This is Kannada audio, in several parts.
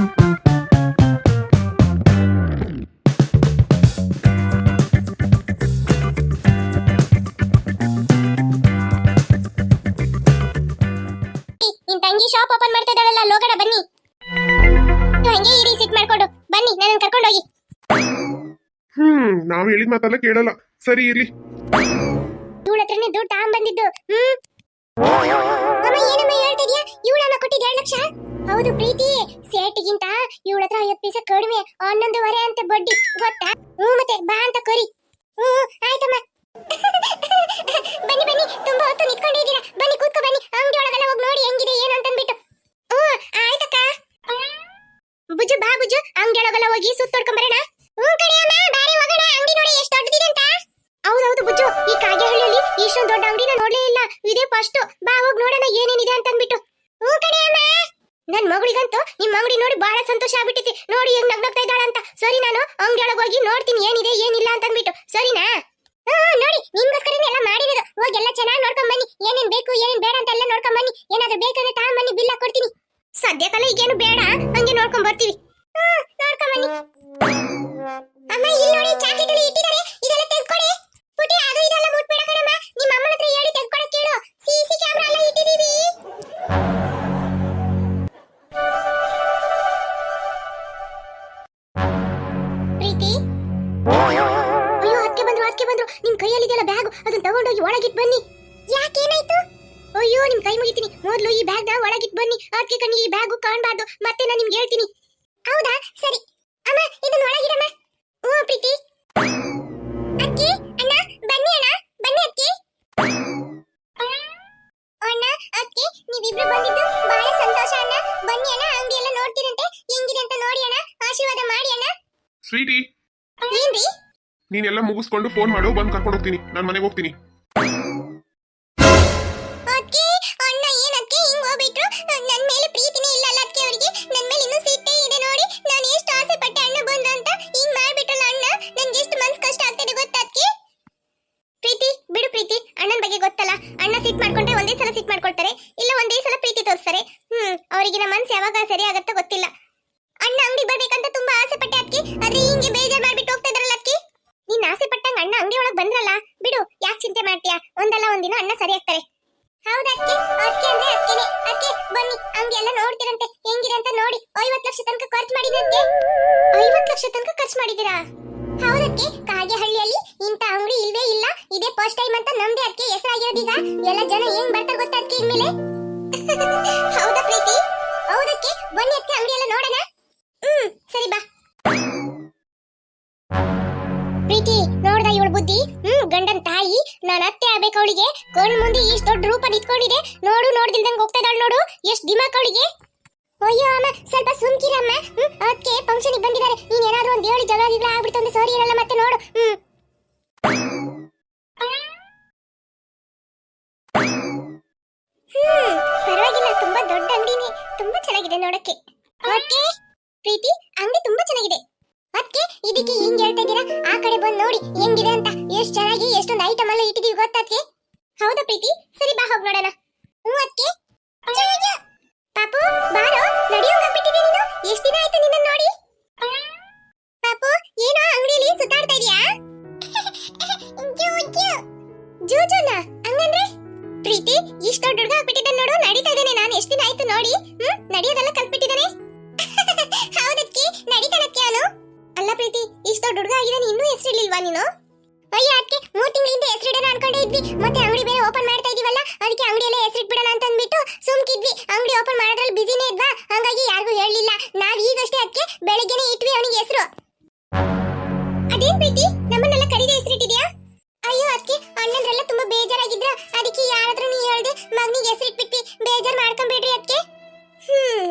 ನಿನ್ ತಂಗಿ ಶಾಪ್ ಓಪನ್ ಮಾಡ್ತಾ ಇದ್ದಾಳಲ್ಲ, ಲೋಗಡ ಬನ್ನಿ. ಹಂಗೆ ಇರಿ, ಸಿಟ್ ಮಾಡ್ಕೊಂಡು ಬನ್ನಿ, ನನ್ನ ಕರ್ಕೊಂಡು ಹೋಗಿ. ನಾವ್ ಹೇಳಿದ ಮಾತೆಲ್ಲ ಕೇಳಲ್ಲ. ಸರಿ ಇರ್ಲಿ. ಇವಳ ಹತ್ರನೇ ದುಡ್ಡು ತಗೊಂಡ್ ಬಂದಿದ್ದು. ಅಮ್ಮ ಏನಮ್ಮ ಹೇಳ್ತಿದ್ಯಾ? ಇವಳನ್ನ ಕೊಟ್ಟಿದ್ದು 2 ಲಕ್ಷ? ಹೌದು ಪ್ರೀತಿ, ಸೇಟಿಗಿಂತ ಇವಳ ಹತ್ರ 50 ಪೈಸೆ ಕಡಿಮೆ, 11.5 ಅಂತ ಬಡ್ಡಿ ಗೊತ್ತಾ? ಮತ್ತೆ ಬಾ ಅಂತ ಕರಿ. ಆಯ್ತಮ್ಮ. ಬನ್ನಿ ಬನ್ನಿ, ತುಂಬಾ ಹೊತ್ತು ನಿಂತ್ಕೊಂಡಿದ್ದೀರಾ, ಬನ್ನಿ ಕೂತ್ಕೊ ಬನ್ನಿ. ಅಂಗಡಿ ಒಳಗೆಲ್ಲ ಹೋಗಿ ನೋಡಿ ಹೆಂಗಿದೆ ಏನು ಅಂತ ಅಂದ್ಬಿಟ್ಟು. ಆಯ್ತಕ್ಕ. ಬುಜ್ಜು ಬಾ ಬುಜ್ಜು, ಅಂಗಡಿ ಒಳಗೆಲ್ಲ ಹೋಗಿ ಸುತ್ತೋಡ್ಕೊಂಡ್ ಬರೋಣ. ಕಡಿಯಮ್ಮ, ಬಾರಿ ಹೋಗೋಣ. ಅಂಗಡಿ ನೋಡಿ ಎಷ್ಟು ದೊಡ್ಡದಿದೆ ಅಂತ. ಹೌದೌದು ಬುಜ್ಜು, ಈ ಕಾಗೆಹಳ್ಳಿಯಲ್ಲಿ ಇಷ್ಟೊಂದು ದೊಡ್ಡ ಅಂಗಡಿನ ನೋಡ್ಲೇ ಇಲ್ಲ, ಇದೇ ಫಸ್ಟ್. ಬಾ ಹೋಗಿ ನೋಡೋಣ ಏನೇನಿದೆ ಅಂತ ಅಂದ್ಬಿಟ್ಟು. ಕಡಿಯಮ್ಮ. ನನ್ ಮಗಳಿಗಂತೂ ನಿಮ್ ಅಂಗಡಿ ನೋಡಿ ಬಹಳ ಸಂತೋಷ ಆಗ್ಬಿಟ್ಟಿತಿ. ನೋಡಿ ಹೆಂಗ್ ನಗ್ನಗ್ತಾ ಇದ್ದಾಳ ಅಂತ. ಸರಿ, ನಾನು ಅಂಗಡಿ ಒಳಗೆ ಹೋಗಿ ನೋಡ್ತೀನಿ ಏನಿದೆ ಏನಿಲ್ಲ ಅಂತ ಅಂದ್ಬಿಟ್ಟು. ಸರಿನಾ? ನೋಡಿ, ನಿಮ್ಗೋಸ್ಕರನೇ ಎಲ್ಲ ಮಾಡಿರೋದು. ಹೋಗಿ ಎಲ್ಲ ಚೆನ್ನಾಗಿ ನೋಡ್ಕೊಂಡ್ ಬನ್ನಿ. ಏನೇನ್ ಬೇಕು ಏನೇನ್ ಬೇಡ ಅಂತ ಎಲ್ಲ ನೋಡ್ಕೊಂಡ್ ಬನ್ನಿ. ಏನಾದ್ರೂ ಬೇಕಂದ್ರೆ ತಗೊಂಬನ್ನಿ, ಬಿಲ್ ಹಾಕೊಡ್ತೀನಿ. ಸದ್ಯಕ್ಕಲ್ಲ ಈಗೇನು ಬೇಡ, ಹಂಗೆ ನೋಡ್ಕೊಂಡ್ ಬರ್ತೀವಿ. ನೋಡ್ಕೊಂಡ್ ಬನ್ನಿ. ಅಮ್ಮ, ಇಲ್ಲಿ ನೋಡಿ ಚಾಕ್ಲೇಟ್ ಎಲ್ಲ ಇಟ್ಟಿದ್ದಾರೆ, ಇದೆಲ್ಲ ತೆಗೆದುಕೊಡಿ. ಪುಟಿ, ಅದು ಇದೆಲ್ಲ ಮುಟ್ಬೇಡ ಕಣಮ್ಮ. ನಿಮ್ಮ ಅಮ್ಮನ ಹತ್ರ ಹೇಳಿ ತೆಗೆದುಕೊಡಕ್ಕೆ ಹೇಳು. ಸಿಸಿ ಕ್ಯಾಮೆರಾ ಎಲ್ಲ ಇಟ್ಟಿದೀವಿ. ಪ್ರೀತಿ, ಅಯ್ಯೋ ಅದಕ್ಕೆ ಬಂದ್ರು. ನಿಮ್ ಕೈಯಲ್ಲಿ ಇದೆಲ್ಲ ಬ್ಯಾಗ್, ಅದನ್ನ ತಗೊಂಡೋಗಿ ಒಳಗಿಟ್ ಬನ್ನಿ. ಯಾಕೇನಾಯ್ತು? ಅಯ್ಯೋ ನಿಮ್ ಕೈ ಮುಗಿತೀನಿ, ಮೊದಲು ಈ ಬ್ಯಾಗ್ ನ ಒಳಗಿಟ್ ಬನ್ನಿ. ಅದಕ್ಕೆ ಕಣ್ಣಿಗೆ ಈ ಬ್ಯಾಗು ಕಾಣಬಾರ್ದು, ಮತ್ತೆ ನಾನು ನಿಮ್ಗೆ ಹೇಳ್ತೀನಿ. ಹೌದಾ? ಸರಿ. ಅಮ್ಮ, ಇದನ್ನ ಒಳಗಿಡಮ್ಮ. ಪ್ರೀತಿ. ಅಕ್ಕಿ, ಅಣ್ಣ, ಬನ್ನಿ ಅಣ್ಣ, ಬನ್ನಿ ಅಕ್ಕಿ. ಅಣ್ಣ, ಅಕ್ಕಿ, ನೀವಿಬ್ರು ಬಂದಿದ್ದು ಬಹಳ ಸಂತೋಷ ಅಣ್ಣ. ಬನ್ನಿ ಅಣ್ಣ, ಅಂಗಡಿ ಎಲ್ಲ ನೋಡ್ತೀರಂತೆ, ಹೆಂಗಿದೆ ಅಂತ ನೋಡಿ ಅಣ್ಣ, ಆಶೀರ್ವಾದ ಮಾಡಿ ಅಣ್ಣ. ಸ್ವೀಟಿ, ಏನ್ರಿ? ನೀನೆಲ್ಲ ಮುಗಿಸ್ಕೊಂಡು ಫೋನ್ ಮಾಡು, ಬಂದು ಕರ್ಕೊಂಡು ಹೋಗ್ತೀನಿ. ನಾನು ಮನೆಗೆ ಹೋಗ್ತೀನಿ. ಅಕ್ಕಿ, ಅಣ್ಣ ಏನಕ್ಕೆ ಹಿಂಗ್ ಹೋಗ್ಬಿಟ್ರು? ನನ್ನ ಮೇಲೆ ಪ್ರೀತಿನೇ ಇಲ್ಲ ಅಲ್ಲ ಅಕ್ಕಿ ಅವರಿಗೆ. ನನ್ನ ಮೇಲೆ ಇನ್ನೂ ಸಿಟ್ಟೇ ಇದೆ ನೋಡಿ. ನಾನು ಎಷ್ಟು ಆಸೆ ಪಟ್ಟೆ ಅಣ್ಣ ಬಂದ್ರು ಅಂತ, ಹಿಂಗ್ ಮಾಡ್ಬಿಟ್ರಲ್ಲ ಅಣ್ಣ. ನನ್ಗೆ ಎಷ್ಟು ಮನ್ಸು ಕಷ್ಟ ಆಗ್ತಿದೆ ಗೊತ್ತಾ ಅಕ್ಕಿ? ಪ್ರೀತಿ, ಬಿಡು ಪ್ರೀತಿ, ಅಣ್ಣನ ಬಗ್ಗೆ ಗೊತ್ತಲ್ಲ. ಅಣ್ಣ ಸಿಟ್ ಮಾಡ್ಕೊಂಡ್ರೆ ಒಂದೇ ಸಲ ಸಿಟ್ ಮಾಡ್ಕೊಳ್ತಾರೆ, ಇಲ್ಲ ಒಂದೇ ಸಲ ಪ್ರೀತಿ ತೋರಿಸ್ತಾರೆ. ಅವರಿಗೆ ನಮ್ಮ ಮನ್ಸು ಯಾವಾಗ ಸರಿ ಆಗತ್ತೋ ಗೊತ್ತಿಲ್ಲ. ಅಣ್ಣ ಅಂಗಡಿ ಬರ್ಬೇಕಂತ ತುಂಬಾ ಆಸೆ ಪಟ್ಟೆ ಅಕ್ಕಿ, ಆದ್ರೆ ಹಿಂಗೆ ಬೇಜಾರ್ ಮಾಡ್ಬಿಟ್ಟು ಹೋಗ್ತಾ ಇದ್ರಲ್ಲ ಅಕ್ಕಿ. ನೀನ್ ಆಸೆ ಪಟ್ಟಂಗ ಅಣ್ಣ ಅಂಗಡಿ ಒಳಗ್ ಬಂದ್ರಲ್ಲ, ಬಿಡು, ಯಾಕೆ ಚಿಂತೆ ಮಾಡ್ತೀಯಾ? ಒಂದಲ್ಲ ಒಂದಿನ ಅಣ್ಣ ಸರಿ ಆಗ್ತಾರೆ. ಹೌದಾ ಅಕ್ಕಿ? ಅಕ್ಕಿ ಅಂದ್ರೆ ಅಕ್ಕೇನೆ. ಅಕ್ಕಿ ಬನ್ನಿ, ಅಂಗಡಿ ಎಲ್ಲ ನೋಡ್ತೀರಂತೆ, ಹೆಂಗಿದೆ ಅಂತ ನೋಡಿ. 50 ಲಕ್ಷ ತನಕ ಖರ್ಚು ಮಾಡಿದ್ರಂತೆ. 50 ಲಕ್ಷ ತನಕ ಖರ್ಚು ಮಾಡಿದ್ದೀರಾ? ಹೌದಕ್ಕೆ, ಕಾಗೆಹಳ್ಳಿಯಲ್ಲಿ ಇಂತ ಅಂಗಡಿ ಇಲ್ವೇ ಇಲ್ಲ, ಇದೇ ಫಸ್ಟ್ ಟೈಮ್ ಅಂತ ನಮ್ದೇ ಅದಕ್ಕೆ ಹೆಸರಾಗಿರೋದೀಗ. ಎಲ್ಲ ಜನ ಏನ್ ಬರ್ತಾರೆ ಗೊತ್ತಾ ಅದಕ್ಕೆ ಇನ್ಮೇಲೆ. ಹೌದಾ ಪ್ರೀತಿ? ಹೌದಕ್ಕೆ, ಬನ್ನಿ ಅದಕ್ಕೆ ಅಂಗಡಿ ಎಲ್ಲ ನೋಡೋಣ. ಸರಿ ಬಾ. ಪ್ರೀತಿ, ನೋಡ್ದ ಇವಳ ಬುದ್ಧಿ? ಗಂಡನ್ ತಾಯಿ, ನಾನು ಅತ್ತೆ ಆಗ್ಬೇಕು ಅವಳಿಗೆ. ಕಣ್ ಮುಂದೆ ಇಷ್ಟು ದೊಡ್ಡ ರೂಪ ನಿಂತ್ಕೊಂಡಿದೆ, ನೋಡ್ದಿಲ್ದಂಗ್ ಹೋಗ್ತಾ ಇದ್ದಾಳೆ ನೋಡು. ಎಷ್ಟು ದಿಮಾಕ್ ಅವಳಿಗೆ. ಅಯ್ಯೋ ಅಮ್ಮ, ಸ್ವಲ್ಪ ಸುಮ್ಕಿರಮ್ಮ. ಅದಕ್ಕೆ ಫಂಕ್ಷನ್ ಬಂದಿದ್ದಾರೆ, ನೀನ್ ಏನಾದ್ರೂ ಒಂದ್ ಹೇಳಿ ಜಗಳ ಆಗ್ಬಿಡ್ತು ಅಂದ್ರೆ ಸರಿ ಇರಲ್ಲ ಮತ್ತೆ ನೋಡು. ಪರವಾಗಿಲ್ಲ, ತುಂಬಾ ದೊಡ್ಡ ಅಂಗಡಿನೇ, ತುಂಬಾ ಚೆನ್ನಾಗಿದೆ ನೋಡಕ್ಕೆ. ಓಕೆ ಪ್ರೀತಿ, ಅಂಗಡಿ ತುಂಬಾ ಚೆನ್ನಾಗಿದೆ. ಅದಕ್ಕೆ ಇದಕ್ಕೆ ಹಿಂಗ್ ಹೇಳ್ತಾ ಇದ್ದೀರಾ? ಆ ಕಡೆ ಬಂದು ನೋಡಿ ಹೆಂಗಿದೆ ಅಂತ. ಎಷ್ಟು ಚೆನ್ನಾಗಿ ಎಷ್ಟೊಂದು ಐಟಮ್ ಎಲ್ಲ ಇಟ್ಟಿದೀವಿ ಗೊತ್ತಾ ಅದಕ್ಕೆ. ಹೌದಾ ಪ್ರೀತಿ? ಸರಿ ಬಾ, ಹೋಗಿ ನೋಡೋಣ. ಅದಕ್ಕೆ ಪಾಪು, ಬಾರೋ, ನಡೆಯೋಂಗಾಗ್ಬಿಟ್ಟಿದೆ ನೀನು. ಎಷ್ಟು ದಿನ ಆಯ್ತು ನಿನ್ನ ನೋಡಿ. ಪಾಪು, ಏನೋ ಅಂಗಡಿಯಲ್ಲಿ ಸುತ್ತಾಡ್ತಾ ಇದೀಯಾ? ಜೂಜುನಾ? ಹಂಗಂದ್ರೆ ಪ್ರೀತಿ, ಇಷ್ಟು ದೊಡ್ಡ ಹುಡುಗ ಆಗ್ಬಿಟ್ಟಿದ್ದಾನೆ ನೋಡು, ನಡೀತಾ ಇದ್ದಾನೆ. ನಾನು ಎಷ್ಟು ದಿನ ಆಯ್ತು ನೋಡಿ. ನಡೆಯೋದೆಲ್ಲ ಕಲ್ತ್ಬಿಟ್ಟಿದ್ದಾನೆ. ಹೌದಕ್ಕೆ, ನಡೀತಾನಕ್ಕೆ ಅವನು. ಅಲ್ಲ ಪ್ರೀತಿ, ಇಷ್ಟು ದೊಡ್ಡ ಹುಡುಗ ಆಗಿದ್ದಾನೆ, ಇನ್ನೂ ಹೆಸರಿರ್ಲಿಲ್ವಾ ನೀನು? ಅಯ್ಯ ಅದಕ್ಕೆ 3 ತಿಂಗಳಿಂದ ಹೆಸರಿಡೋಣ ಅನ್ಕೊಂಡೇ ಇದ್ವಿ. ಮತ್ತೆ ಅಂಗಡಿ ಬೇರೆ ಓಪನ್ ಮಾಡ್ತಾ ಇದೀವಲ್ಲ, ಅದಕ್ಕೆ ಅಂಗಡಿಯಲ್ಲೇ ಹೆಸರಿಟ್ಬಿಡೋಣ ಅಂತ ಅಂದ್ಬಿಟ್ಟು ಸುಮ್ಕಿದ್ವಿ. ಅಂಗಡಿ ಓಪನ್ ಮಾಡೋದ್ರಲ್ಲಿ ಬಿಸಿನೇ ಇದ್ವಾ, ಹಂಗಾಗಿ ಯಾರಿಗೂ ಹೇಳಲಿಲ್ಲ. ನಾವ್ ಈಗಷ್ಟೇ ಅದಕ್ಕೆ ಬೆಳಗ್ಗೆನೆ ಇಟ್ವಿ ಅವನಿಗೆ ಹೆಸರು. ಅದೇನ್ ಪ್ರೀತಿ, ನಮ್ಮನ್ನೆಲ್ಲ ಕರೀದೆ ಹೆಸರಿಟ್ಟಿದ್ಯಾ? ಅಯ್ಯೋ ಅದಕ್ಕೆ, ಅಣ್ಣಂದ್ರೆಲ್ಲ ತುಂಬಾ ಬೇಜಾರಾಗಿದ್ರ, ಅದಕ್ಕೆ ಯಾರಾದ್ರೂ ನೀ ಹೇಳ್ದೆ ಮಗನಿಗೆ ಹೆಸರಿಟ್ಬಿಟ್ವಿ. ಬೇಜಾರ್ ಮಾಡ್ಕೊಂಬೇಡ್ರಿ ಅದಕ್ಕೆ.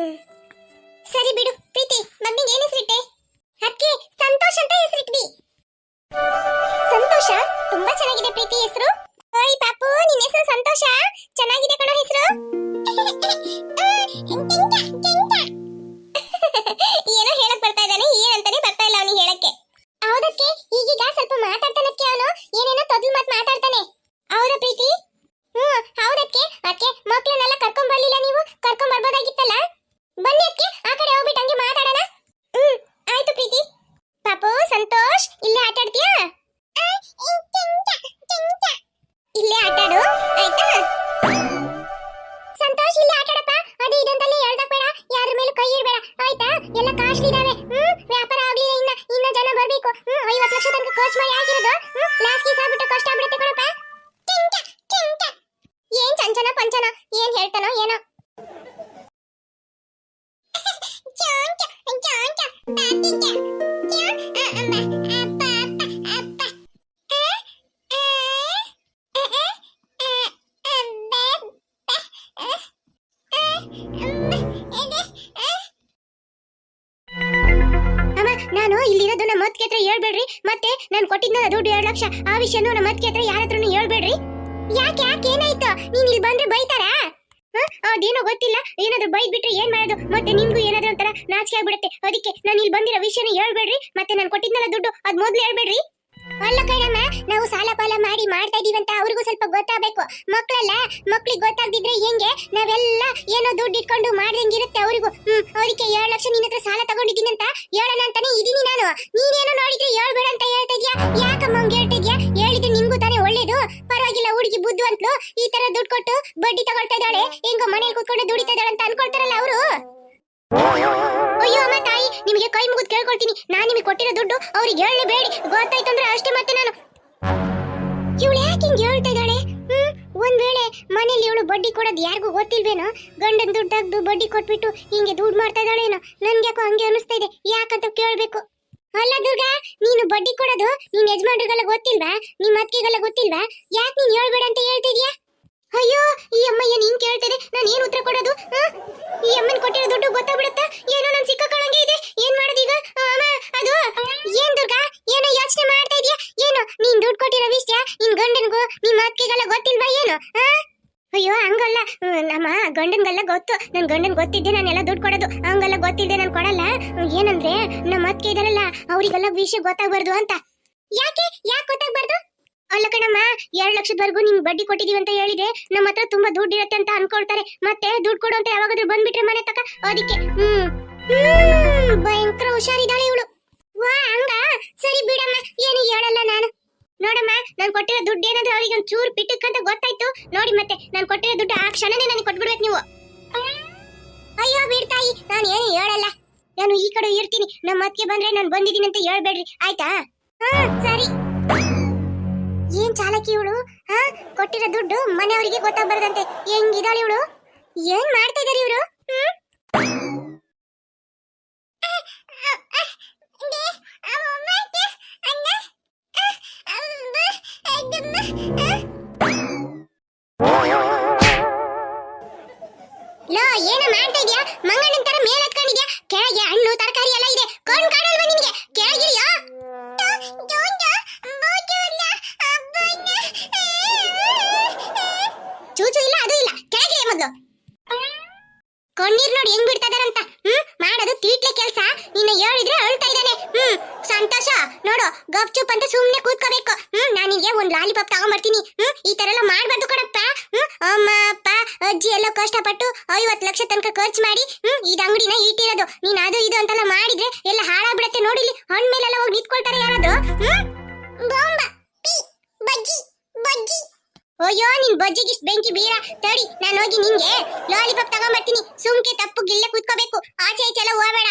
ಸರಿ ಬಿಡು ಪ್ರೀತಿ, ಮಗನಿಗೆ ಏನ್ ಹೆಸರಿಟ್ಟೆ? ಅದಕ್ಕೆ ಸಂತೋಷ್ ಅಂತ ಹೆಸರಿಟ್ವಿ. ಸಂತೋಷ? ತುಂಬಾ ಚೆನ್ನಾಗಿದೆ ಪ್ರೀತಿ ಹೆಸರು. ಓಯ್ ಪಾಪು, ನಿನ್ನ ಹೆಸರು ಸಂತೋಷ? ಚೆನ್ನಾಗಿದೆ ಕಣೋ ಹೆಸರು. ಎಲ್ಲ ಕಾಸ್ಟ್ಲಿ ಇದಾವೆ ವ್ಯಾಪಾರ ಆಗ್ಲಿಲ್ಲ ಇನ್ನ ಜನ ಬರ್ಬೇಕು 50 ಲಕ್ಷ ತನಕ ಖರ್ಚು ಮಾಡಿ ಆಗಿರೋದು ಲಾಸ್ಟ್ ಕೇಸ್ ಆಗ್ಬಿಟ್ಟು ಕಷ್ಟ ಆಗ್ಬಿಡುತ್ತೆ ಕಣಪ್ಪ ಏನ್ ಚಂಚನ ಪಂಚನ ಏನ್ ಹೇಳ್ತಾನೋ ಏನೋ ನಾನು ಇಲ್ಲಿರೋದು ನಮ್ಮ ಅತ್ತಿಗೆ ಹತ್ರ ಹೇಳ್ಬೇಡ್ರಿ ಮತ್ತೆ ನಾನು ಕೊಟ್ಟಿದ್ದ ದುಡ್ಡು 2 ಲಕ್ಷ ಆ ವಿಷಯನೂ ನಮ್ಮ ಅತ್ತಿಗೆ ಹತ್ರ ಯಾರ ಹತ್ರನೂ ಹೇಳ್ಬೇಡ್ರಿ ಯಾಕೆ ಏನಾಯ್ತು ನೀನ್ ಇಲ್ಲಿ ಬಂದ್ರೆ ಬೈತಾರಾ ಅದೇನೋ ಗೊತ್ತಿಲ್ಲ ಏನಾದ್ರೂ ಬೈದ್ ಬಿಟ್ರೆ ಏನ್ ಮಾಡೋದು ಮತ್ತೆ ನಿಮ್ಗೂ ಏನಾದ್ರೂ ಒಂಥರ ನಾಚಿಕೆ ಆಗ್ಬಿಡುತ್ತೆ ಅದಕ್ಕೆ ನಾನು ಇಲ್ಲಿ ಬಂದಿರೋ ವಿಷಯನ ಹೇಳ್ಬೇಡ್ರಿ ಮತ್ತೆ ನಾನು ಕೊಟ್ಟಿದ್ನಲ್ಲ ದುಡ್ಡು ಅದ್ ಮೊದ್ಲು ಹೇಳ್ಬೇಡ್ರಿ ಅಲ್ಲ ಕಣಮ್ಮ ನಾವು ಸಾಲ ಪಾಲ ಮಾಡಿ ಮಾಡ್ತಾ ಇದೀವಂತ ಅವ್ರಿಗೂ ಸ್ವಲ್ಪ ಗೊತ್ತಾಗಬೇಕು ಮಕ್ಕಳಲ್ಲ ಮಕ್ಳಿಗೆ ಗೊತ್ತಾಗ್ದಿದ್ರೆ ಹೆಂಗೆ ನಾವೆಲ್ಲ ಏನೋ ದುಡ್ಡು ಇಟ್ಕೊಂಡು ಮಾಡ್ದಂಗಿರುತ್ತೆ ಅವ್ರಿಗೂ ಅದಕ್ಕೆ 2 ಲಕ್ಷ ನಿನ್ನ ಹತ್ರ ಸಾಲ ತಗೊಂಡಿದ್ದೀನಿ ಅಂತ ಹೇಳೋಣ ಅಂತಾನೆ ಇದೀನಿ ನಾನು ನೀನೇನೋ ನೋಡಿದ್ರೆ ಹೇಳ್ಬೇಡ ಅಂತ ಹೇಳ್ತಾ ಇದ್ಯಾ ಯಾಕಮ್ಮ ಹಂಗೆ ಹೇಳ್ತಾ ಇದ್ಯಾ ಹೇಳಿದ್ರೆ ನಿಮ್ಗೂ ತಾನೇ ಒಳ್ಳೇದು ಪರವಾಗಿಲ್ಲ ಹುಡುಗಿ ಬುದ್ಧಿವಂತಲು ಈ ತರ ದುಡ್ಡು ಕೊಟ್ಟು ಬಡ್ಡಿ ತಗೊಳ್ತಾ ಇದ್ದಾಳೆ ಹೆಂಗೋ ಮನೇಲಿ ಕೂತ್ಕೊಂಡು ದುಡಿತಾ ಇದ್ದಾಳೆ ಅಂತ ಅನ್ಕೊಳ್ತಾರಲ್ಲ ಅವರು ಅಯ್ಯೋ ಅಮ್ಮ ತಾಯಿ ನಿಮಗೆ ಕೈ ಮುಗಿದು ಕೇಳ್ಕೊಳ್ತೀನಿ ನಾನು ನಿಮಗೆ ಕೊಟ್ಟಿರೋ ದುಡ್ಡು ಅವ್ರಿಗೆ ಹೇಳಲೇಬೇಡಿ ಗೊತ್ತಾಯ್ತು ಅಂದ್ರೆ ಅಷ್ಟೇ ಮತ್ತೆ ನಾನು ಇವಳು ಯಾಕೆ ಹಿಂಗೆ ಹೇಳ್ತಾ ಇದ್ದಾಳೆ ಒಂದ್ ವೇಳೆ ಮನೇಲಿ ಇವಳು ಬಡ್ಡಿ ಕೊಡೋದು ಯಾರಿಗೂ ಗೊತ್ತಿಲ್ವೇನೋ ಗಂಡನ್ ದುಡ್ಡು ತೆಗ್ದು ಬಡ್ಡಿ ಕೊಟ್ಬಿಟ್ಟು ಹಿಂಗೆ ದುಡ್ಡು ಮಾಡ್ತಾ ಇದ್ದಾಳೇನೋ ನನ್ಗೆ ಯಾಕೋ ಹಂಗೆ ಅನಿಸ್ತಾ ಇದೆ ಯಾಕಂತ ಕೇಳ್ಬೇಕು ಅಲ್ಲ ದುರ್ಗಾ ನೀನು ಬಡ್ಡಿ ಕೊಡೋದು ನಿನ್ ಯಜಮಾನ್ರಿಗೆಲ್ಲ ಗೊತ್ತಿಲ್ವಾ ನಿಮ್ಮ ಅತ್ತಿಗೆಲ್ಲ ಗೊತ್ತಿಲ್ವಾ ಯಾಕೆ ನೀನ್ ಹೇಳ್ಬೇಡ ಅಂತ ಹೇಳ್ತಿದ್ಯಾ ಅಯ್ಯೋ ಈ ಅಮ್ಮ ಏನ್ ಹಿಂಗ್ ಕೇಳ್ತಿದೆ ನಾನು ಏನ್ ಉತ್ತರ ಕೊಡೋದು ಈ ಅಮ್ಮನ್ ಕೊಟ್ಟಿರೋ ದುಡ್ಡು ಗೊತ್ತಾಗ್ಬಿಡುತ್ತಾ ಏನೋ ನನ್ ಸಿಕ್ಕಾಕೊಳ್ಳಂಗೆ ಇದೆ ಏನ್ ಮಾಡೋದೀಗ ಅದು ಏನ್ ದುರ್ಗಾ ಏನೋ ಯೋಚನೆ ಮಾಡ್ತಾ ಇದೀಯಾ ಏನು ನೀನ್ ದುಡ್ಡು ಕೊಟ್ಟಿರೋ ವಿಷಯ ನಿನ್ ಗಂಡನ್ಗೂ ನಿಮ್ಮ ಅತ್ತಿಗೆಲ್ಲ ಗೊತ್ತಿಲ್ವಾ ಏನು ಅಯ್ಯೋ ಹಂಗಲ್ಲ ನಮ್ಮ ಗಂಡನ್ಗೆಲ್ಲ ಗೊತ್ತು ನನ್ ಗಂಡನ್ ಗೊತ್ತಿದ್ದೆ ನಾನೆಲ್ಲ ದುಡ್ಡು ಕೊಡೋದು ಹಂಗೆಲ್ಲ ಗೊತ್ತಿದ್ದೆ ನಾನು ಕೊಡಲ್ಲ ಏನಂದ್ರೆ ನಮ್ಮ ಅತ್ತಿಗೆ ಇದಾರಲ್ಲ ಅವರಿಗೆಲ್ಲ ವಿಷಯ ಗೊತ್ತಾಗ್ಬಾರ್ದು ಅಂತ ಯಾಕೆ ಗೊತ್ತಾಗ್ಬಾರ್ದು ಅಲ್ಲ ಕಣಮ್ಮ 2 ಲಕ್ಷದವರೆಗೂ ನಿಮ್ಗೆ ಬಡ್ಡಿ ಕೊಟ್ಟಿದೀವಿ ಅಂತ ಹೇಳಿದ್ರೆ ನಮ್ಮ ಹತ್ರ ತುಂಬಾ ದುಡ್ಡು ಇರುತ್ತೆ ಅಂತ ಅನ್ಕೊಳ್ತಾರೆ ಮತ್ತೆ ದುಡ್ಡು ಕೊಡು ಅಂತ ಯಾವಾಗಾದ್ರೂ ಬಂದ್ಬಿಟ್ರೆ ಮನೆ ತಕ ಅದಕ್ಕೆ ಭಯಂಕರ ಹುಷಾರಿದ್ದಾಳೆ ಇವಳು ವಾ ಹಂಗ ಸರಿ ಬಿಡಮ್ಮ ಏನು ಹೇಳಲ್ಲ ನಾನು ನೋಡಮ್ಮ ನಾನು ಕೊಟ್ಟಿರೋ ದುಡ್ಡು ಏನಾದ್ರೂ ಅವರಿಗೆ ಒಂದು ಚೂರು ಪಿಟ್ಟಕ್ಕಂತ ಗೊತ್ತಾಯ್ತು ನೋಡಿ ಮತ್ತೆ ನಾನು ಕೊಟ್ಟಿರೋ ದುಡ್ಡು ಆ ಕ್ಷಣನೇ ನನಗೆ ಕೊಟ್ಬಿಡ್ಬೇಕು ನೀವು ಅಯ್ಯೋ ಬಿಡ್ತಾಯಿ ನಾನು ಏನು ಹೇಳಲ್ಲ ನಾನು ಈ ಕಡೆ ಇರ್ತೀನಿ ನಮ್ಮ ಅತ್ತಿಗೆ ಬಂದ್ರೆ ನಾನು ಬಂದಿದ್ದೀನಿ ಅಂತ ಹೇಳ್ಬೇಡ್ರಿ ಆಯ್ತಾ ಸರಿ ಏನ್ ಚಾಲಕಿ ಇವಳು ಕೊಟ್ಟಿರೋ ದುಡ್ಡು ಮನೆಯವರಿಗೆ ಗೊತ್ತಾಗ್ಬಾರ್ದಂತೆ ಹೆಂಗಿದಾಳೆ ಇವಳು ಏನ್ ಮಾಡ್ತಾ ಇದಾರೆ ಇವರು ಲೋ ಏನ ಮಾಡ್ತಾ ಇದೀಯಾ ಮಂಗಣ್ಣನ ತರ ಮೇಲೆ ಹತ್ಕೊಂಡಿದ್ಯಾ ಕೆಳಗೆ ಹಣ್ಣು ತರಕಾರಿ ಎಲ್ಲ ಇದೆ ಕಣ್ ಕಾಣಲ್ವಾ ನಿನಗೆ ಕೆಳಗಿರಿಯೋ ಚೂಚು ಇಲ್ಲ ಅದು ಇಲ್ಲ ಕೆಳಗೆ ಮೊದಲು ಕಣ್ಣೀರ್ ನೋಡಿ ಹೆಂಗ್ ಬಿಡ್ತಾ ಇದಾರಂತ ಮಾಡೋದು ತೀಟ್ಲೆ ಕೆಲ್ಸ ನಿನ್ನ ಹೇಳಿದ್ರೆ ಅಳ್ತಾ ಇದ್ದಾನೆ ಸಂತೋಷ ನೋಡು ಗಪ್ಚುಪ್ ಅಂತ ಸುಮ್ನೆ ಕೂತ್ಕೋಬೇಕು ನಾನು ನಿನ್ಗೆ ಒಂದ್ ಲಾಲಿಪಾಪ್ ತಗೊಂಡ್ಬರ್ತೀನಿ ಈ ತರ ಎಲ್ಲ ಮಾಡ್ಬಾರ್ದು ಕಣಪ್ಪ ಅಮ್ಮ ಅಪ್ಪ ಅಜ್ಜಿ ಎಲ್ಲ ಕಷ್ಟಪಟ್ಟು 50 ಲಕ್ಷ ತನಕ ಖರ್ಚು ಮಾಡಿ ಇದ್ ಅಂಗಡಿನ ಇಟ್ಟಿರೋದು ನೀನ್ ಅದು ಇದು ಅಂತೆಲ್ಲ ಮಾಡಿದ್ರೆ ಎಲ್ಲ ಹಾಳಾಗ್ಬಿಡತ್ತೆ ನೋಡಿಲಿ ಹಣ್ಣು ಮೇಲೆಲ್ಲ ಹೋಗಿ ನಿಂತ್ಕೊಳ್ತಾರೆ ಯಾರಾದ್ರು ಅಯ್ಯೋ ನಿನ್ ಬಜ್ಜಿಗಿಷ್ಟು ಬೆಂಕಿ ಬೀರ ತಡಿ ನಾನು ಹೋಗಿ ನಿಂಗೆ ಲಾಲಿಪಾಪ್ ತಗೊಂಡ್ಬರ್ತೀನಿ ಸುಮ್ಕೆ ತಪ್ಪು ಗಿಲ್ಲೆ ಕೂತ್ಕೋಬೇಕು ಆಚೆ ಈಚೆ ಎಲ್ಲ ಹೋಗಬೇಡ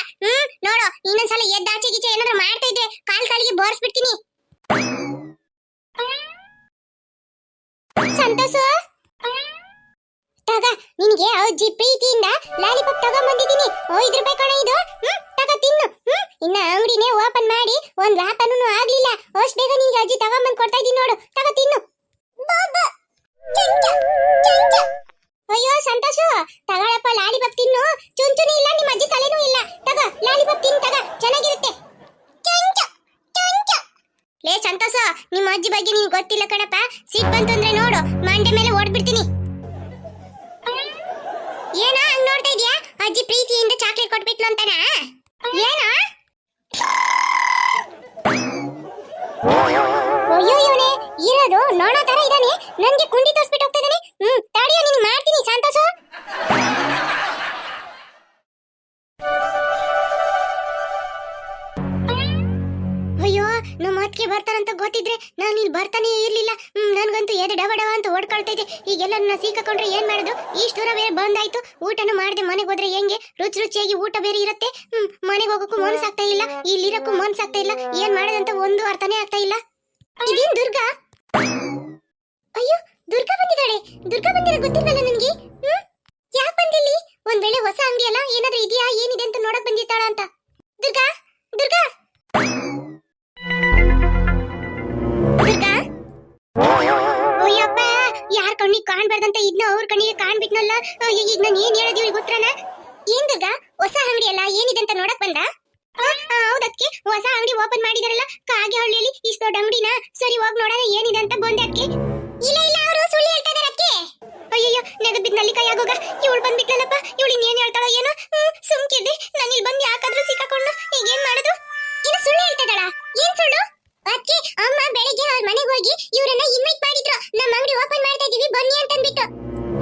ನೋಡು ಇನ್ನೊಂದ್ಸಲ ಎದ್ದು ಆಚೆ ಗೀಚೆ ಏನಾದ್ರು ಮಾಡ್ತಾ ಇದ್ರೆ ಕಾಲಿಗೆ ಬೋರ್ಸ್ಬಿಡ್ತೀನಿ ಸಂತೋಷ ತಗ ನಿನಗೆ ಅಜ್ಜಿ ಪ್ರೀತಿಯಿಂದ ಲಾಲಿಪಾಪ್ ತಗೊಂಡ್ಬಂದಿದ್ದೀನಿ 5 ರೂಪಾಯಿ ಕಣ ಇದು ತಗ ತಿನ್ನು ಇನ್ನ ಅಂಗಡಿನೇ ಓಪನ್ ಮಾಡಿ ಒಂದ್ ವ್ಯಾಪಾರನೂ ಆಗ್ಲಿಲ್ಲ ಅಷ್ಟು ಬೇಗ ನಿನ್ಗೆ ಅಜ್ಜಿ ತಗೊಂಡ್ಬಂದು ಕೊಡ್ತಾ ಇದ್ದೀನಿ ನೋಡು ತಗ ತಿನ್ನು ಅಯ್ಯೋ ಸಂತೋಷ ತಗೊಳಪ್ಪ ಲಾಲಿಪಾಪ್ ತಿನ್ನು ಚುಂಚುನಿ ಇಲ್ಲ ನಿಮ್ಮ ಅಜ್ಜಿ ತಲೆನೂ ಇಲ್ಲ ತಗ ಲಾಲಿಪಾಪ್ ತಿನ್ನು ತಗ ಚೆನ್ನಾಗಿರುತ್ತೆ ಲೇ ಸಂತೋಷ ನಿಮ್ಮ ಅಜ್ಜಿ ಬಗ್ಗೆ ನಿನ್ಗೆ ಗೊತ್ತಿಲ್ಲ ಕಣಪ್ಪ ಸಿಟ್ ಬಂತು ಅಂದ್ರೆ ನೋಡು ಮಂಡೆ ಮೇಲೆ ಓಡ್ಬಿಡ್ತೀನಿ ಏನ ಹಂಗ್ ನೋಡ್ತಾ ಇದೀಯಾ ಅಜ್ಜಿ ಪ್ರೀತಿಯಿಂದ ಚಾಕ್ಲೇಟ್ ಕೊಟ್ಬಿಟ್ಲು ಅಂತಾನ ಏನ ಅಯ್ಯೋ ಇವನೇ ಇರೋದು ನೋಣ ತರ ಇದಾನೆ ನನ್ಗೆ ಕುಂಡಿ ತೋರಿಸ್ಬಿಟ್ಟು ಹೋಗ್ತಾ ಇದ್ದಾನೆ ತಾಡಿಯೋ ನೀನು ಮಾಡ್ತೀನಿ ಸಂತೋಷ ಅಯ್ಯೋ ನಮ್ಮ ಅತ್ತಿಗೆ ಬರ್ತಾರಂತ ಗೊತ್ತಿದ್ರೆ ನಾನು ಇಲ್ಲಿ ಬರ್ತಾನೆ ಇರ್ಲಿಲ್ಲ. ನನ್ಗಂತೂ ಎದೆ ಡವ ಡವ ಅಂತ ಓಡ್ಕೊಳ್ತಾ ಇದೆ. ಈಗೆಲ್ಲ ನನ್ನ ಸಿಕ್ಕಾಕೊಂಡ್ರೆ ಏನ್ ಮಾಡೋದು? ಇಷ್ಟು ದೂರ ಬೇರೆ ಬಂದಾಯ್ತು, ಊಟನೂ ಮಾಡದೆ ಮನೆಗೆ ಹೋದ್ರೆ ಹೆಂಗೆ? ರುಚಿಯಾಗಿ ಊಟ ಬೇರೆ ಇರುತ್ತೆ. ಮನೆಗೆ ಹೋಗೋಕ್ಕೂ ಮನ್ಸಾಗ್ತಾ ಇಲ್ಲ, ಇಲ್ಲಿರಕ್ಕೂ ಮನ್ಸಾಗ್ತಾ ಇಲ್ಲ. ಏನ್ ಮಾಡೋದಂತ ಒಂದು ಅರ್ಥನೇ ಆಗ್ತಾ ಇಲ್ಲ. ಇದೇನ್ ದುರ್ಗಾ? ಅಯ್ಯೋ, ದುರ್ಗಾ ಬಂದಿದ್ದಾಳೆ. ದುರ್ಗಾ ಬಂದಿರೋ ಗೊತ್ತಿಲ್ವಲ್ಲ ನನ್ಗೆ. ಯಾಕೆ ಬಂದಿಲ್ಲಿ? ಒಂದ್ ವೇಳೆ ಹೊಸ ಅಂಗಡಿ ಅಲ್ಲ, ಏನಾದ್ರೂ ಇದೆಯಾ ಏನಿದೆ ಅಂತ ನೋಡಕ್ ಬಂದಿದ್ದಾಳ ಅಂತ. ದುರ್ಗಾ, ದುರ್ಗಾ, ದುರ್ಗಾ. ಅಯ್ಯಪ್ಪ, ಯಾರ ಕಣ್ಣಿಗೆ ಕಾಣ್ಬಾರ್ದಂತ ಇದ್ನ ಅವ್ರ ಕಣ್ಣಿಗೆ ಕಾಣ್ಬಿಟ್ನಲ್ಲ. ಈಗ ನಾನು ಏನ್ ಹೇಳೋದು ಇವ್ರಿಗೆ ಗೊತ್ತರನ? ಏನ್ ದುರ್ಗಾ, ಹೊಸ ಅಂಗಡಿ ಅಲ್ಲ, ಏನಿದೆ ಅಂತ ನೋಡಕ್ ಬಂದ? ಹೌದಕ್ಕೆ ಹೊಸ ಅಂಗಡಿ ಓಪನ್ ಮಾಡಿದಾರಲ್ಲ ಕಾಗೆಹಳ್ಳಿಯಲ್ಲಿ, ಇಷ್ಟು ದೊಡ್ಡ ಅಂಗಡಿನ. ಸರಿ, ಹೋಗಿ ನೋಡೋಣ ಏನಿದೆ ಅಂತ ಬಂದೆ ಅದಕ್ಕೆ. ಇಲ್ಲ ಇಲ್ಲ, ಅವರು ಸುಳ್ಳು ಹೇಳ್ತಾ ಇದಾರೆ ಅದಕ್ಕೆ. ಅಯ್ಯಯ್ಯೋ, ನೆಗದ್ ಬಿದ್ದು ನಲ್ಲಿ ಕೈ ಆಗೋಗ. ಇವಳು ಬಂದ್ಬಿಟ್ಲಲ್ಲಪ್ಪ, ಇವಳು ಇನ್ನೇನ್ ಹೇಳ್ತಾಳೋ ಏನೋ. ಸುಮ್ಕಿದ್ದೆ, ನಾನು ಇಲ್ಲಿ ಬಂದು ಯಾಕಾದ್ರೂ ಸಿಕ್ಕಾಕೊಂಡು ಈಗ ಏನ್ ಮಾಡೋದು? ಏನು ಸುಳ್ಳು ಹೇಳ್ತಾ ಇದ್ದಾಳ? ಏನ್ ಸುಳ್ಳು? ಅದಕ್ಕೆ ಅಮ್ಮ ಬೆಳಿಗ್ಗೆ ಅವ್ರ ಮನೆಗೆ ಹೋಗಿ ಇವರನ್ನ ಇನ್ವೈಟ್ ಮಾಡಿದ್ರು, ನಮ್ಮ ಅಂಗಡಿ ಓಪನ್ ಮಾಡ್ತಾ ಇದೀವಿ ಬನ್ನಿ ಅಂತ ಅಂದ್ಬಿಟ್ಟು.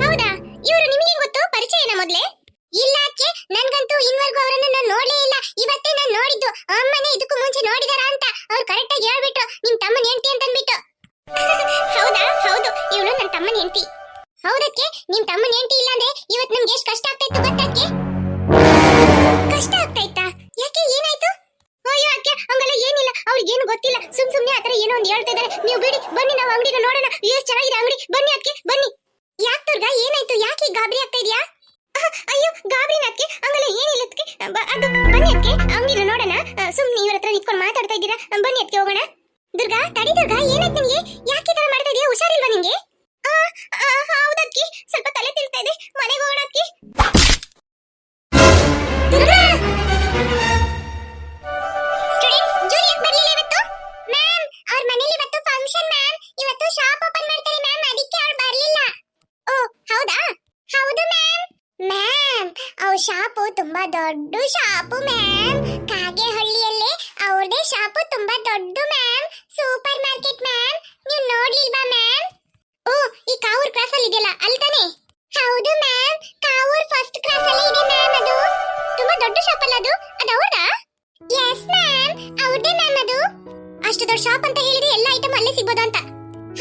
ಹೌದಾ? ಇವರು ನಿಮಗೆ ಗೊತ್ತು, ಪರಿಚಯನ ಮೊದ್ಲೇ? ಇಲ್ಲ ಅಕ್ಕೆ, ನನ್ಗಂತೂ ಇನ್ವರ್ಗೂ ಅವರನ್ನ ನಾನು ನೋಡ್ಲೇ ಇಲ್ಲ. ಇವತ್ತೇ ನಾನು ನೋಡಿದ್ದು. ಅಮ್ಮನೇ ಇದಕ್ಕೂ ಮುಂಚೆ ನೋಡಿದಾರ ಅಂತ ಅವ್ರು ಕರೆಕ್ಟ್ ಆಗಿ ಹೇಳ್ಬಿಟ್ರು, ನಿಮ್ ತಮ್ಮನ ಹೆಂಡತಿ ಅಂತ ಅಂದ್ಬಿಟ್ಟು. ಹೌದಾ? ಹೌದು, ಇವಳು ನನ್ನ ತಮ್ಮನ ಹೆಂಡತಿ. ಹೌದಕ್ಕೆ, ನಿಮ್ ತಮ್ಮನ ಹೆಂಡತಿ ಇಲ್ಲ ಅಂದ್ರೆ ಇವತ್ತು ನಮ್ಗೆ ಎಷ್ಟು ಕಷ್ಟ ಆಗ್ತಾ ಇತ್ತು ಗೊತ್ತಕ್ಕೆ? ಕಷ್ಟ ಆಗ್ತಾ ಇತ್ತಾ? ಯಾಕೆ, ಏನಾಯ್ತು? ಅಯ್ಯೋ ಅಕ್ಕೆ, ಹಂಗಲ್ಲ ಏನಿಲ್ಲ, ಅವ್ರಿಗೇನು ಗೊತ್ತಿಲ್ಲ. ಸುಮ್ನೆ ಆತರ ಏನೋ ಒಂದು ಹೇಳ್ತಾ ಇದಾರೆ. ನೀವು ಬಿಡಿ, ಬನ್ನಿ ನಾವು ಅಂಗಡಿನ ನೋಡೋಣ. ಎಷ್ಟು ಚೆನ್ನಾಗಿದೆ ಅಂಗಡಿ, ಬನ್ನಿ ಅದಕ್ಕೆ ಬನ್ನಿ. ಯಾಕೆ ದುರ್ಗಾ, ಏನಾಯ್ತು? ಯಾಕೆ ಗಾಬರಿ ಆಗ್ತಾ ಇದೆಯಾ? ಅಯ್ಯೋ, ಗಾಬರಿನ ಅದಕ್ಕೆ, ಹಂಗಲ್ಲ ಏನಿಲ್ಲ ಅದಕ್ಕೆ. ಅದು ಬನ್ನಿ ಅದಕ್ಕೆ, ಅಂಗಡಿನ ನೋಡೋಣ. ಸುಮ್ನೆ ಇವ್ರ ಹತ್ರ ನಿಂತ್ಕೊಂಡು ಮಾತಾಡ್ತಾ ಇದ್ದೀರಾ, ಬನ್ನಿ ಅದಕ್ಕೆ ಹೋಗೋಣ. ದುರ್ಗಾ, ತಡಿ ದುರ್ಗಾ, ಏನಾಯ್ತು ನಿನ್ಗೆ? ಯಾಕೆ ತರ ಮಾಡ್ತಾ ಇದೀಯಾ? ಹುಷಾರಿಲ್ವಾ ನಿಂಗೆ? ಹೌದಕ್ಕೆ, ಸ್ವಲ್ಪ ತಲೆ ತಿರ್ತಾ ಇದೆ. ಮನೆಗೆ ಹೋಗೋಣ ಅದಕ್ಕೆ. ಶಾಪು ತುಂಬಾ ದೊಡ್ಡ ಶಾಪು ಮ್ಯಾಮ್. ಕಾಗೆಹಳ್ಳಿಯಲ್ಲೇ ಅವ್ರದೇ ಶಾಪು ತುಂಬಾ ದೊಡ್ಡ ಮ್ಯಾಮ್. Super market ma'am. ನೀವು ನೋಡ್ಲಿಲ್ವಾ ಮ್ಯಾಮ್? ಓ, ಈ ಕಾವೂರ್ ಕ್ರಾಸ್ ಅಲ್ಲಿ ಇದೆಯಲ್ಲ, ಅಲ್ಲಿ ತಾನೆ? ಹೌದು ಮ್ಯಾಮ್, ಕಾವೂರ್ ಫಸ್ಟ್ ಕ್ರಾಸ್ ಅಲ್ಲಿ ಇದೆ ಮ್ಯಾಮ್. ಅದು ತುಂಬಾ ದೊಡ್ಡ ಶಾಪ್ ಅಲ್ಲ ಅದು? ಅದು ಅವ್ರದಾ? ಎಸ್ ಮ್ಯಾಮ್, ಅವ್ರದೇ ಮ್ಯಾಮ್. ಅದು ಅಷ್ಟು ದೊಡ್ಡ ಶಾಪ್ ಅಂತ ಹೇಳಿದ್ರೆ ಎಲ್ಲ ಐಟಮ್ ಅಲ್ಲೇ ಸಿಗೋದು ಅಂತ.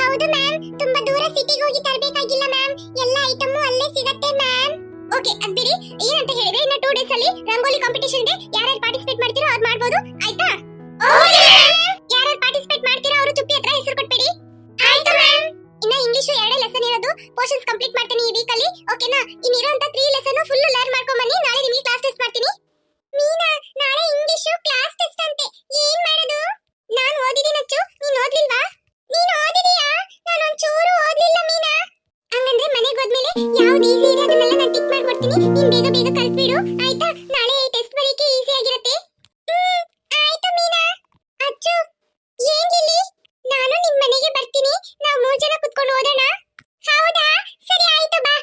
ಹೌದು ಮ್ಯಾಮ್, ತುಂಬಾ ದೂರ ಸಿಟಿಗೆ ಹೋಗಿ ತರಬೇಕಾಗಿಲ್ಲ ಮ್ಯಾಮ್, ಎಲ್ಲ ಐಟಮ್ ಅಲ್ಲೇ ಸಿಗತ್ತೆ ಮ್ಯಾಮ್. ಓಕೆ, ಅದ್ ಬಿಡಿ. ಏನಂತ ಹೇಳಿದ್ರೆ ಇನ್ನ 2 ಡೇಸ್ ಅಲ್ಲಿ ರಂಗೋಲಿ ಕಾಂಪಿಟೇಷನ್ ಇದೆ. ಯಾರ್ಯಾರು ಪಾರ್ಟಿಸಿಪೇಟ್ ಮಾಡ್ತೀರೋ ಅವ್ರು ಮಾಡ್ಬೋದು, ಆಯ್ತಾ? ಯಾರ್ಯಾರು ಪಾರ್ಟಿಸಿಪೇಟ್ ಮಾಡ್ತೀರೋ ಅವರು ಚುಪ್ಪಿ ಹತ್ರ ಹೆಸರು ಕೊಟ್ಬಿಡಿ. ಆಯ್ತು ಮ್ಯಾಮ್. ಇನ್ನ ಇಂಗ್ಲಿಷ್ 2 ಲೆಸನ್ ಇರೋದು, ಪೋರ್ಷನ್ಸ್ ಕಂಪ್ಲೀಟ್ ಮಾಡ್ತೀನಿ ಈ ವೀಕ್ ಅಲ್ಲಿ, ಓಕೆನಾ? ಇನ್ನಿರೋಂತ 3 ಲೆಸನ್ ಫುಲ್ ಲರ್ನ್ ಮಾಡ್ಕೊಂಡ್ ಬನ್ನಿ. ನಾಳೆ ನಿಮಗೆ ಕ್ಲಾಸ್ ಟೆಸ್ಟ್ ಮಾಡ್ತೀನಿ. ಮೀನಾ, ನಾಳೆ ಇಂಗ್ಲಿಷ್ ಕ್ಲಾಸ್ ಟೆಸ್ಟ್ ಅಂತೆ, ಏನ್ ಮಾಡೋದು? ನಾನು ಓದಿದ್ದೀನಿ ಅಚ್ಚು, ನೀನು ಓದ್ಲಿಲ್ವಾ? ನೀನು ಓದಿದೀಯಾ? ನಾನು ಒಂಚೂರು ಓದ್ಲಿಲ್ಲ ಮೀನಾ. ಹಂಗಂದ್ರೆ ಮನೆಗೆ ಹೋದ್ಮೇಲೆ ಯಾವ್ದು ಈಸಿ ಇದೆ ಅದನ್ನೆಲ್ಲ ನಾನು ಟಿಕ್ ಮಾಡ್ಕೊಡ್ತೀನಿ. ನೀನ್ ಬೇಗ ಬೇಗ ಕಲ್ತ್ಬಿಡು, ಆಯ್ತಾ? ನಾಳೆ ಟೆಸ್ಟ್ ಬರೀಕೆ ಈಸಿ ಆಗಿರುತ್ತೆ. ಆಯ್ತು ಮೀನಾ. ಅಚ್ಚು, ಏನಿಲ್ಲಿ? ನಾನು ನಿಮ್ ಮನೆಗೆ ಬರ್ತೀನಿ, ನಾವು 3 ಜನ ಕುತ್ಕೊಂಡು ಓದೋಣ. ಹೌದಾ? ಸರಿ, ಆಯ್ತು, ಬಾ.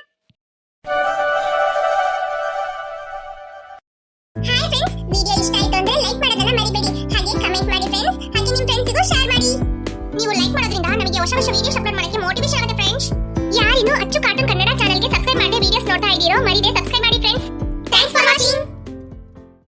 ಹಾಯ್ ಫ್ರೆಂಡ್ಸ್, ವಿಡಿಯೋ ಇಷ್ಟ ಆಯ್ತು ಅಂದ್ರೆ ಲೈಕ್ ಮಾಡೋದನ್ನ ಮರಿಬೇಡಿ. ಹಾಗೆ ಕಮೆಂಟ್ ಮಾಡಿ ಫ್ರೆಂಡ್ಸ್, ಹಾಗೆ ನಿಮ್ ಫ್ರೆಂಡ್ಸ್ಗೂ ಶೇರ್ ಮಾಡಿ. ನೀವು ಲೈಕ್ ಮಾಡೋದ್ರಿಂದ ನಮಗೆ ಹೊಸ ವಿಡಿಯೋಸ್ ಅಪ್ಲೋಡ್ ಮಾಡಕ್ಕೆ ಮೋಟಿವೇಶನ್ ಆಗುತ್ತೆ ಫ್ರೆಂಡ್ಸ್. ಯಾರಿನ್ನೂ ಅಚ್ಚು ಕಾರ್ಟೂನ್ ಕನ್ನಡ ಚಾನೆಲ್ಗೆ ಸಬ್ಸ್ಕ್ರೈಬ್ ಮಾಡಿ ವಿಡಿಯೋಸ್ ನೋಡ್ತಾ ಇದ್ದೀರೋ ಮರಿದೆ